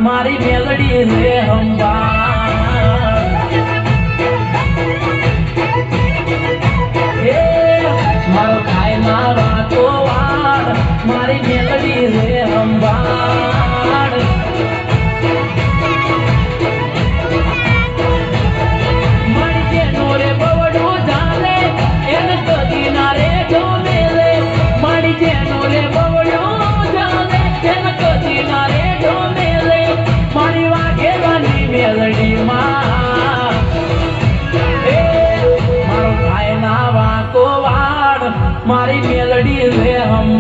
મારી મેલડી રે હંબા મારો થાય ના વાતો વાળ મારી મેલડી રે હંબા મારી જેનો રે બવડું જાને એને કદી ના રે ગમે રે મારી જેનો રે બવડું જાને એને કદી ના રે ગમે મારી વાઘેવાની મેલડી માં મારો ભાઈ ના વાકો વાડ મારી મેલડી રે હમ